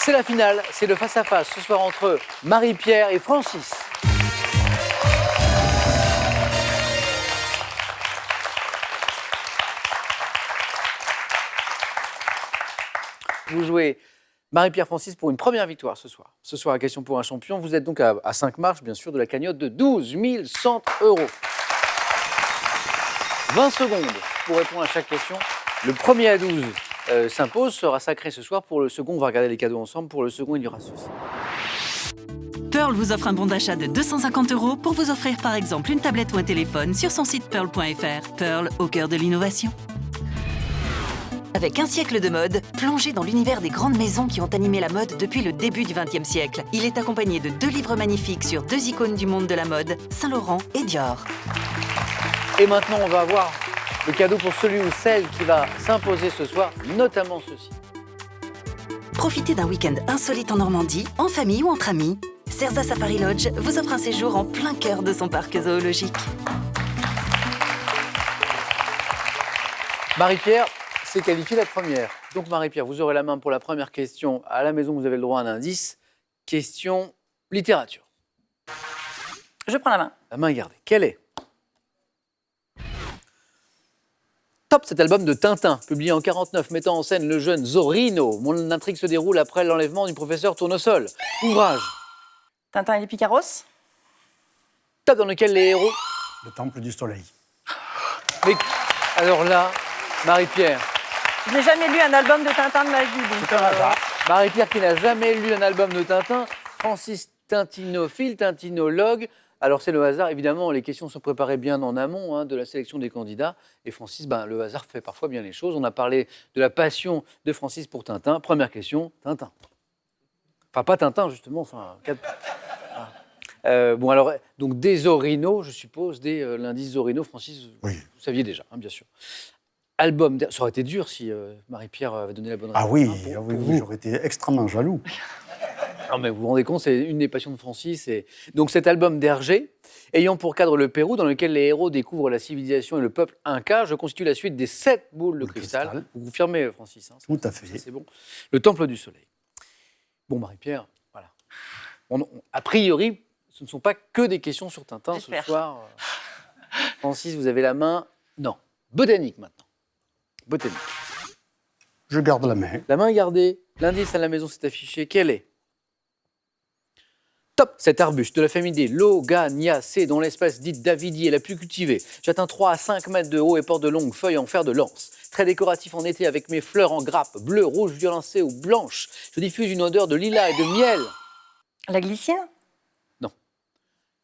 C'est la finale, c'est le face-à-face ce soir entre Marie-Pierre et Francis. Vous jouez Marie-Pierre Francis pour une première victoire ce soir. Ce soir, la question pour un champion. Vous êtes donc à 5 marches, bien sûr, de la cagnotte de 12 100 €. 20 secondes pour répondre à chaque question. Le premier à 12 s'impose, sera sacré ce soir. Pour le second, on va regarder les cadeaux ensemble. Pour le second, il y aura ceci. Pearl vous offre un bon d'achat de 250 € pour vous offrir par exemple une tablette ou un téléphone sur son site pearl.fr. Pearl, au cœur de l'innovation. Avec un siècle de mode, plongez dans l'univers des grandes maisons qui ont animé la mode depuis le début du XXe siècle. Il est accompagné de 2 livres magnifiques sur 2 icônes du monde de la mode, Saint-Laurent et Dior. Et maintenant, on va voir le cadeau pour celui ou celle qui va s'imposer ce soir, notamment ceci. Profitez d'un week-end insolite en Normandie, en famille ou entre amis. Cerza Safari Lodge vous offre un séjour en plein cœur de son parc zoologique. Marie-Pierre s'est qualifiée la première. Donc Marie-Pierre, vous aurez la main pour la première question. À la maison, vous avez le droit à un indice. Question littérature. Je prends la main. La main est gardée. Quelle est? Top, cet album de Tintin, publié en 1949, mettant en scène le jeune Zorino. Mon intrigue se déroule après l'enlèvement du professeur Tournesol. Ouvrage. Tintin et les Picaros. Top, dans lequel les héros... Le Temple du Soleil. Mais alors là, Marie-Pierre. Je n'ai jamais lu un album de Tintin de ma vie. Donc, C'est un hasard. Marie-Pierre qui n'a jamais lu un album de Tintin. Francis Tintinophile, tintinologue. Alors c'est le hasard, évidemment, les questions sont préparées bien en amont de la sélection des candidats. Et Francis, le hasard fait parfois bien les choses. On a parlé de la passion de Francis pour Tintin. Première question, Tintin. Enfin, pas Tintin, justement. Enfin, bon, alors, donc des Zorino, je suppose, dès l'indice Zorino, Francis, Oui. vous saviez déjà, bien sûr. Album, ça aurait été dur si Marie-Pierre avait donné la bonne réponse. Ah oui, pour oui, vous. j'aurais été extrêmement jaloux. Non, mais vous vous rendez compte, c'est une des passions de Francis. Et... Donc cet album d'Hergé, ayant pour cadre le Pérou, dans lequel les héros découvrent la civilisation et le peuple inca, je constitue la suite des 7 boules de cristal. Vous confirmez, Francis, hein, Tout à fait. ça, c'est bon. Le Temple du Soleil. Bon, Marie-Pierre, voilà. A priori, ce ne sont pas que des questions sur Tintin ce J'espère. soir. Francis, vous avez la main. Non. Botanique maintenant. Botanique. Je garde la main. La main est gardée. L'indice à la maison s'est affiché. Quel est? Top, cet arbuste de la famille des Loganiacées, dont l'espèce dite davidie est la plus cultivée. J'atteins 3 à 5 mètres de haut et porte de longues feuilles en fer de lance. Très décoratif en été avec mes fleurs en grappe, bleues, rouges, violacées ou blanches. Je diffuse une odeur de lilas et de miel. La glycine.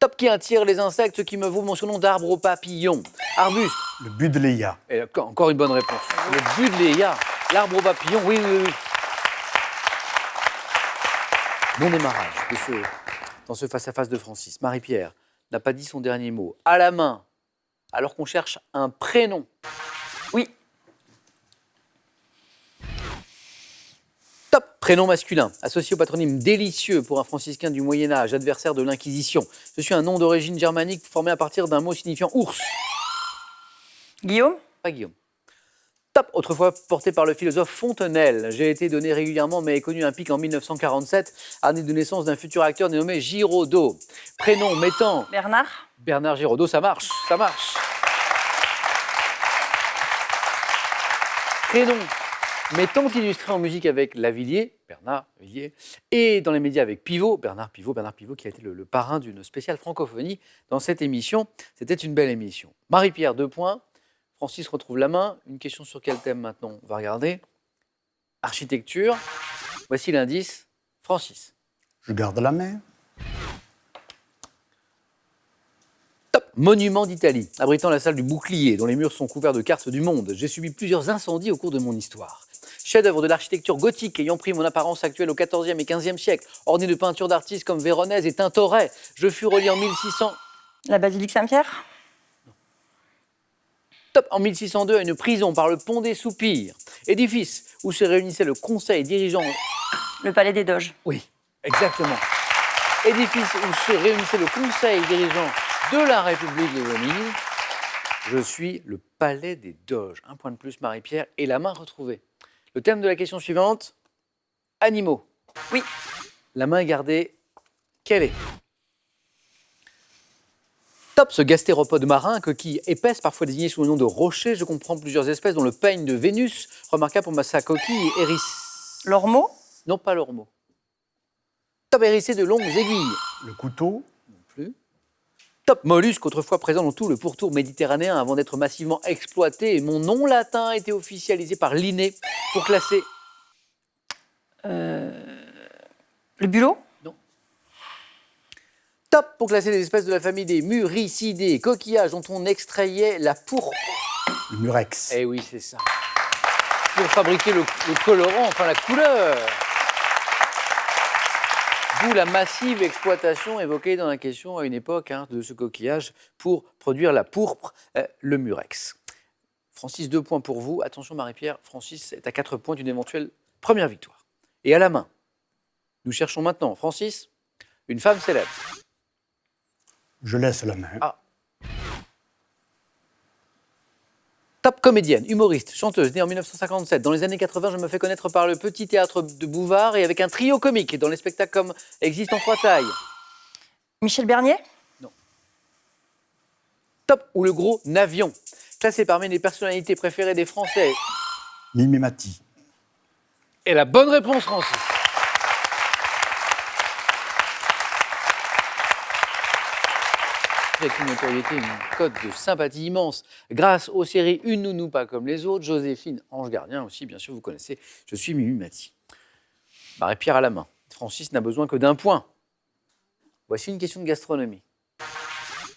Top, qui attire les insectes qui me vaut mon surnom d'arbre aux papillons. Arbuste. Le Budleia. Et encore une bonne réponse. Le Budleia, l'arbre aux papillons, oui, oui, oui. Bon démarrage dans ce face-à-face de Francis. Marie-Pierre n'a pas dit son dernier mot. À la main, alors qu'on cherche un prénom. Oui. Top, prénom masculin, associé au patronyme délicieux pour un franciscain du Moyen-Âge, adversaire de l'Inquisition. Je suis un nom d'origine germanique formé à partir d'un mot signifiant ours. Guillaume. Pas Guillaume. Top, autrefois porté par le philosophe Fontenelle. J'ai été donné régulièrement, mais ai connu un pic en 1947, année de naissance d'un futur acteur dénommé Giraudot. Prénom mettant Bernard. Bernard Giraudot, ça marche, ça marche. Prénom mettant illustré en musique avec Lavilliers, Bernard Lavilliers, et dans les médias avec Pivot, Bernard Pivot qui a été le parrain d'une spéciale francophonie dans cette émission. C'était une belle émission. Marie-Pierre, 2 points. Francis retrouve la main. Une question sur quel thème maintenant? On va regarder. Architecture. Voici l'indice. Francis. Je garde la main. Top. Monument d'Italie, abritant la salle du Bouclier, dont les murs sont couverts de cartes du monde. J'ai subi plusieurs incendies au cours de mon histoire. Chef-d'œuvre de l'architecture gothique ayant pris mon apparence actuelle au XIVe et XVe siècle, orné de peintures d'artistes comme Véronèse et Tintoret. Je fus relié en 1600. La basilique Saint-Pierre. Top, en 1602 à une prison par le Pont des Soupirs. Édifice où se réunissait le conseil dirigeant. Le palais des Doges. Oui, exactement. Édifice où se réunissait le conseil dirigeant de la République de Venise. Je suis le palais des Doges. 1 point de plus, Marie-Pierre, et la main retrouvée. Le thème de la question suivante, animaux. Oui. La main gardée, quelle est? Top, ce gastéropode marin, coquille épaisse, parfois désignée sous le nom de rocher. Je comprends plusieurs espèces, dont le peigne de Vénus, remarquable pour sa coquille hérissée. L'ormeau. Non, pas l'ormeau. Top, hérissé de longues aiguilles. Le couteau. Non plus. Top, mollusque, autrefois présent dans tout le pourtour méditerranéen avant d'être massivement exploité. Et mon nom latin a été officialisé par Linné pour classer. Le bulot. Top, pour classer les espèces de la famille des muricidés, coquillages dont on extrayait la pourpre. Le murex. Eh oui, c'est ça. Pour fabriquer le colorant, enfin la couleur. D'où la massive exploitation évoquée dans la question à une époque de ce coquillage pour produire la pourpre, le murex. Francis, 2 points pour vous. Attention Marie-Pierre, Francis est à 4 points d'une éventuelle première victoire. Et à la main, nous cherchons maintenant, Francis, une femme célèbre. Je laisse la main. Ah. Top comédienne, humoriste, chanteuse, née en 1957. Dans les années 80, je me fais connaître par le Petit Théâtre de Bouvard et avec un trio comique dans les spectacles comme Existe en 3 tailles. Michel Bernier. Top ou le gros Navion, classé parmi les personnalités préférées des Français. Mimi Mati. Et la bonne réponse, Francis. Avec une notoriété, une cote de sympathie immense, grâce aux séries Une nounou pas comme les autres, Joséphine, Ange Gardien aussi, bien sûr, vous connaissez, je suis Mimi Mati. Marie-Pierre à la main. Francis n'a besoin que d'un point. Voici une question de gastronomie.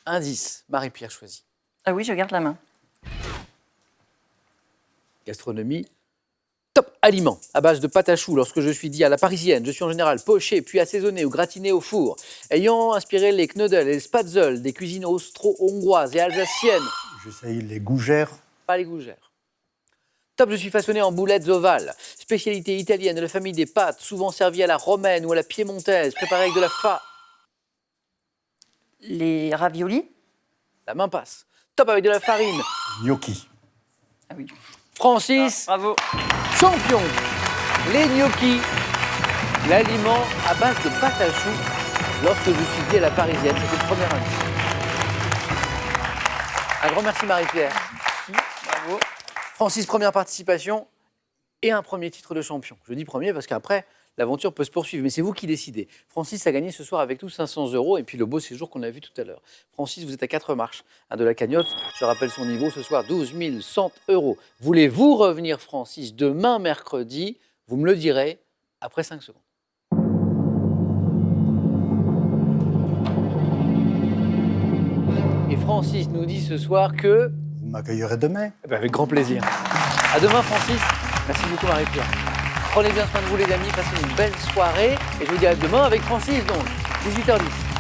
Indice, Marie-Pierre choisit. Ah oui, je garde la main. Gastronomie. Top aliment à base de pâte à choux. Lorsque je suis dit à la parisienne, je suis en général poché puis assaisonné ou gratiné au four. Ayant inspiré les knödel et les spätzle des cuisines austro-hongroises et alsaciennes. J'essaye les gougères. Pas les gougères. Top, je suis façonné en boulettes ovales. Spécialité italienne de la famille des pâtes, souvent servie à la romaine ou à la piémontaise, préparée avec de la Les raviolis. La main passe. Top avec de la farine. Gnocchi. Ah oui. Francis, Bravo. champion. Les gnocchis, l'aliment à base de pâte à choux. Lorsque je suis dit à la parisienne, c'était le premier indice. Un grand merci Marie-Pierre. Bravo. Francis, première participation et un premier titre de champion. Je dis premier parce qu'après, l'aventure peut se poursuivre, mais c'est vous qui décidez. Francis a gagné ce soir avec nous 500 € et puis le beau séjour qu'on a vu tout à l'heure. Francis, vous êtes à 4 marches de la cagnotte. Je rappelle son niveau ce soir, 12 100 €. Voulez-vous revenir, Francis, demain mercredi? Vous me le direz après 5 secondes. Et Francis nous dit ce soir que... Vous m'accueillerez demain. Eh ben, avec grand plaisir. À demain, Francis. Merci beaucoup, Marie-Pierre. Prenez bien soin de vous, les amis. Passez une belle soirée. Et je vous dis à demain avec Francis, donc, 18h10.